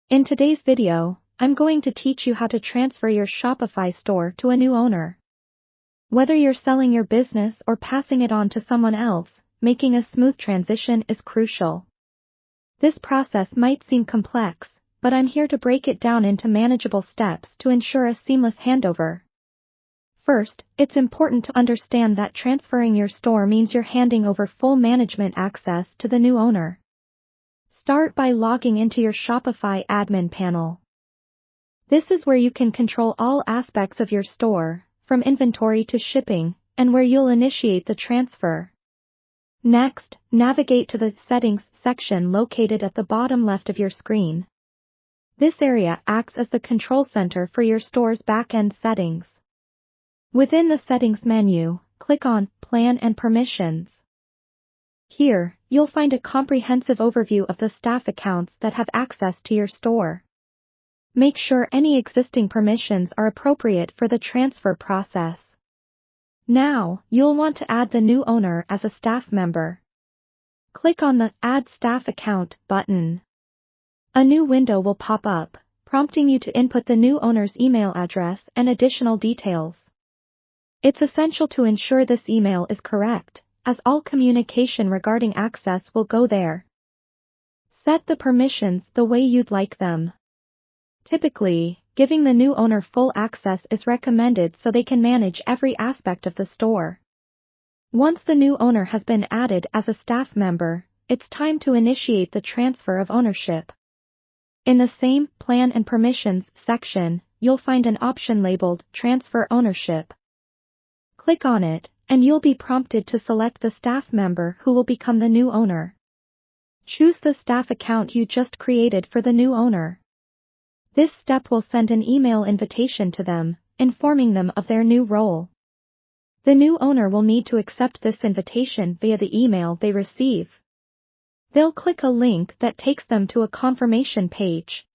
In today's video, I'm going to teach you how to transfer your Shopify store to a new owner. Whether you're selling your business or passing it on to someone else, making a smooth transition is crucial. This process might seem complex, but I'm here to break it down into manageable steps to ensure a seamless handover. First, it's important to understand that transferring your store means you're handing over full management access to the new owner. Start by logging into your Shopify admin panel. This is where you can control all aspects of your store, from inventory to shipping, and where you'll initiate the transfer. Next, navigate to the Settings section located at the bottom left of your screen. This area acts as the control center for your store's back-end settings. Within the Settings menu, click on Plan and Permissions. Here, you'll find a comprehensive overview of the staff accounts that have access to your store. Make sure any existing permissions are appropriate for the transfer process. Now, you'll want to add the new owner as a staff member. Click on the Add Staff Account button. A new window will pop up, prompting you to input the new owner's email address and additional details. It's essential to ensure this email is correct, as all communication regarding access will go there. Set the permissions the way you'd like them. Typically, giving the new owner full access is recommended so they can manage every aspect of the store. Once the new owner has been added as a staff member, it's time to initiate the transfer of ownership. In the same Plan and Permissions section, you'll find an option labeled Transfer Ownership. Click on it, and you'll be prompted to select the staff member who will become the new owner. Choose the staff account you just created for the new owner. This step will send an email invitation to them, informing them of their new role. The new owner will need to accept this invitation via the email they receive. They'll click a link that takes them to a confirmation page.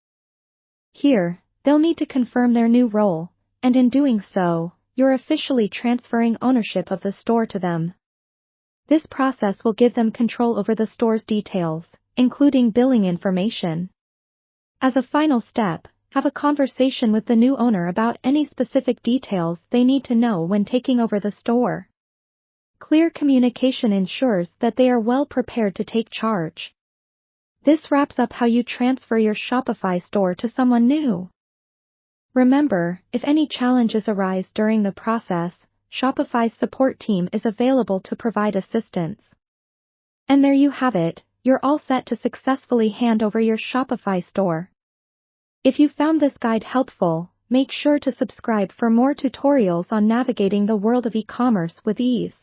Here, they'll need to confirm their new role, and in doing so, you're officially transferring ownership of the store to them. This process will give them control over the store's details, including billing information. As a final step, have a conversation with the new owner about any specific details they need to know when taking over the store. Clear communication ensures that they are well prepared to take charge. This wraps up how you transfer your Shopify store to someone new. Remember, if any challenges arise during the process, Shopify's support team is available to provide assistance. And there you have it, you're all set to successfully hand over your Shopify store. If you found this guide helpful, make sure to subscribe for more tutorials on navigating the world of e-commerce with ease.